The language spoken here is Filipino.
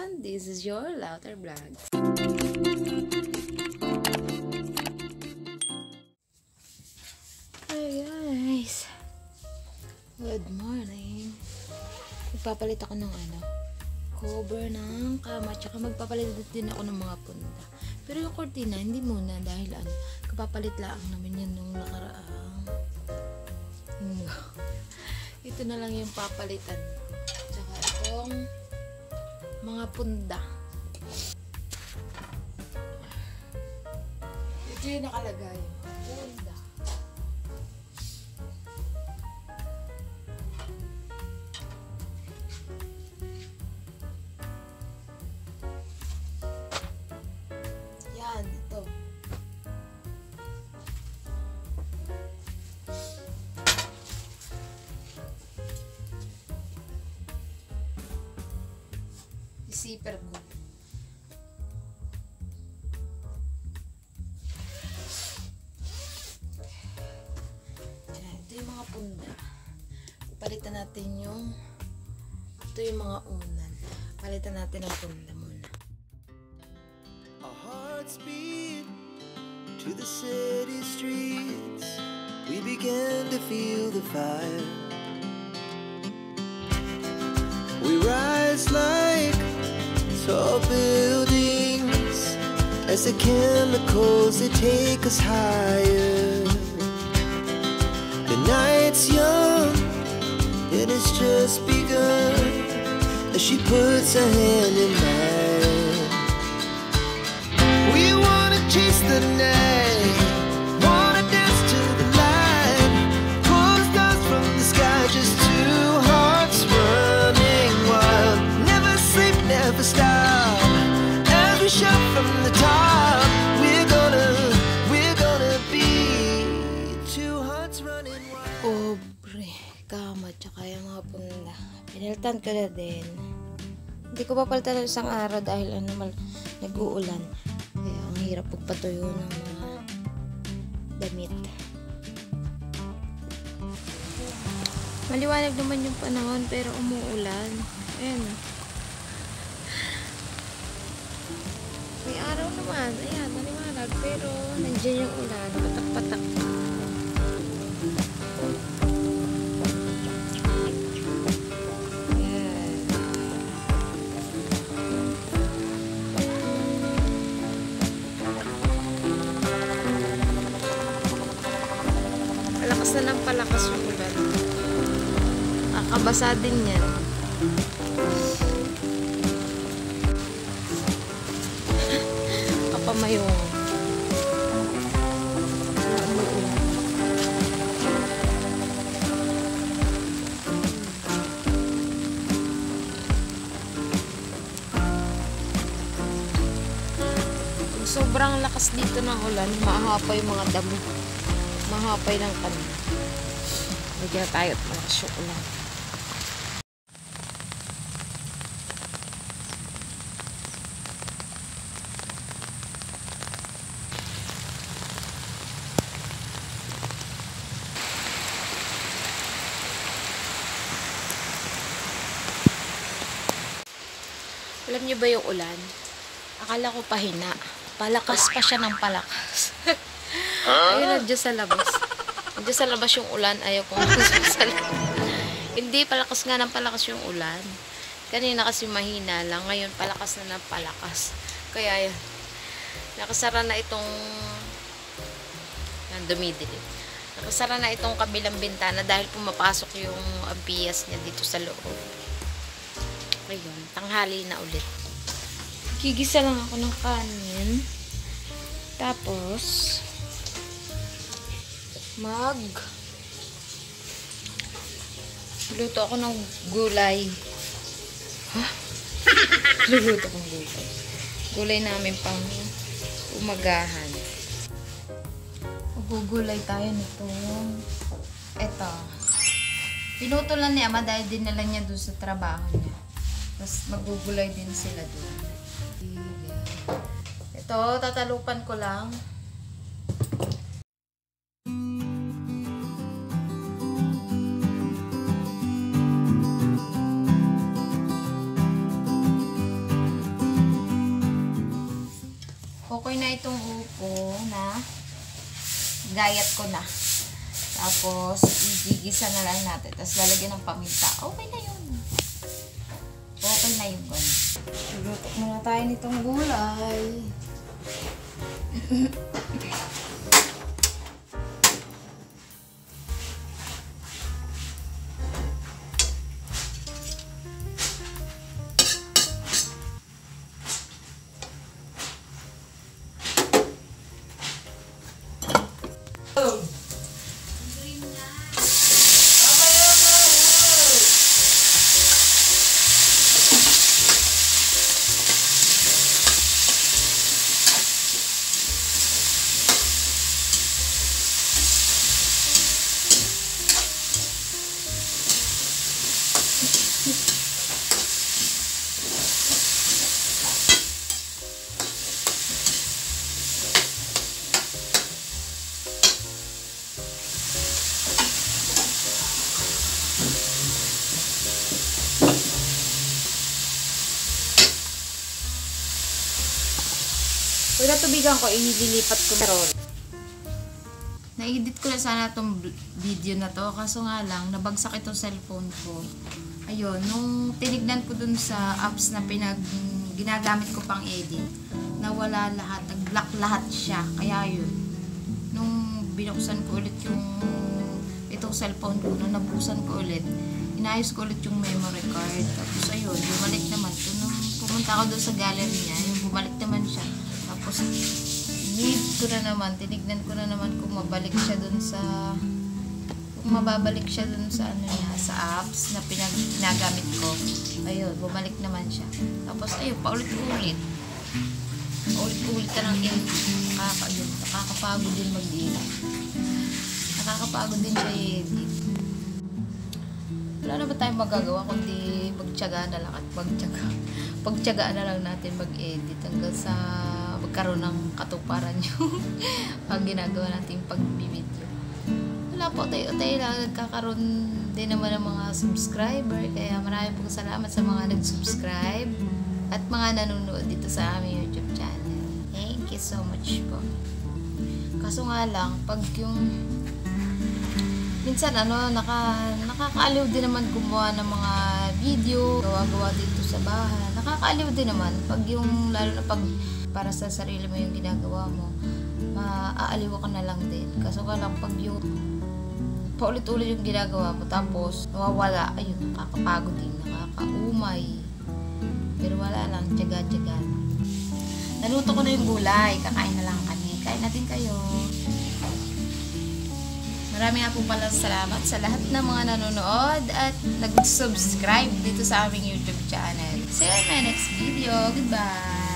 everyone, this is your Louder Vlog. Hi guys, good morning. Magpapalit ako ng cover ng kama, tsaka magpapalit din ako ng mga punda. Pero yung cortina hindi muna dahil kapapalit lang namin yan nung nakaraang ito na lang yung papalitan, tsaka itong mga punda. Ito yung nakalagay, punda. Yan, ito. Zipper ko. Yan, ito yung mga punda. Palitan natin ito yung mga unan. Palitan natin ang punda muna. Our hearts beat to the city streets. We began to feel the fire. We rise like tall buildings as the chemicals they take us higher. The night's young and it's just begun as she puts her hand in mine. We wanna chase the night, wanna dance to the light, pull stars from the sky, just two hearts running wild. Never sleep, never stop, as we shout from the top. We're gonna be two hearts running wild. Pobre, kama, tsaka yung mga punda. Pinalitan ko na din. Hindi ko papalitan ng isang araw dahil nag-uulan. Kaya ang hirap pagpatuyo ng mga damit. Maliwanag naman yung panahon pero umuulan. Ayan. May araw naman. Ayan, maliwanag. Pero nandiyan yung ulan. Patak-patak. Palakas na ng palakas yung ulan. Kakabasa din yan. Kapamayong. Kung sobrang lakas dito ng ulan, mahapay yung mga damo. Mahapay ng kanila. Bigyan na tayo at malakas yung ulan. Alam niyo ba yung ulan? Akala ko pahina. Palakas pa siya ng palakas. Ayun, nandiyan sa labas. Nandiyan sa labas yung ulan. Ayaw kong sa labas. Hindi, palakas nga ng palakas yung ulan. Kanina kasi mahina lang. Ngayon, palakas na ng palakas. Kaya yan. Nakasara na itong dumidilim. Nakasara na itong kabilang bintana dahil pumapasok yung abiyas niya dito sa loob. Ayun, tanghali na ulit. Gigisa lang ako ng kanin. Tapos, luto ako ng gulay. Luto akong gulay. Gulay namin pang umagahan. Magugulay tayo nito. Eto. Pinuto lang ni Ama dahil dinala niya doon sa trabaho niya. Tapos magugulay din sila doon. Ito, tatalupan ko lang. Okay na itong upo na gayat ko na. Tapos, igigisa na lang natin. Tapos, lalagyan ng paminta. Okay na yun. Okay na yun. Luto muna tayo nitong gulay. Pag natubigan ko, ililipat ko na roll. Na-edit ko na sana itong video na to. Kaso nga lang, nabagsak itong cellphone ko. Ayun, nung tinignan ko dun sa apps na ginagamit ko pang edit, nawala lahat. Nag-block lahat siya. Kaya yun. Nung binuksan ko ulit itong cellphone ko, nung nabusan ko ulit, inayos ko ulit yung memory card. Tapos ayun, bumalik naman. Nung pumunta ako dun sa gallery niya, yung bumalik naman siya. Tapos, tinignan ko na naman kung mabalik siya dun sa, kung mababalik siya dun sa, sa apps na ginagamit ko. Ayun, bumalik naman siya. Tapos, ayun, paulit-ulit. Paulit-ulit ka ng edit. Nakakapagod din mag-edit. Nakakapagod din siya i-edit. Wala na ba tayong magagawa kundi magtiyaga na lang at pagtiyagaan na lang natin mag-edit hanggang sa magkaroon ng katuparan yung pag ginagawa natin pag-video. Wala po, tayo lang. Nagkakaroon din naman ng mga subscriber. Kaya marami pong salamat sa mga nag-subscribe at mga nanonood dito sa aming YouTube channel. Thank you so much po. Kaso nga lang, pag yung minsan nakakaaliw din naman gumawa ng mga video, gawa-gawa dito sa bahay. Nakakaaliw din naman pag yung, lalo na pag para sa sarili mo yung ginagawa mo, maaaliw ka na lang din. Kaso nga lang pag yung paulit-ulit yung ginagawa mo tapos nawawala, ayun, nakakapagod din, nakakaumay. Pero wala lang, tiyaga-tiyaga. Naluto ko na yung gulay, kakain na lang kami. Kain natin kayo. Marami nga po pala salamat sa lahat ng mga nanonood at nag-subscribe dito sa aming YouTube channel. See you in my next video. Goodbye!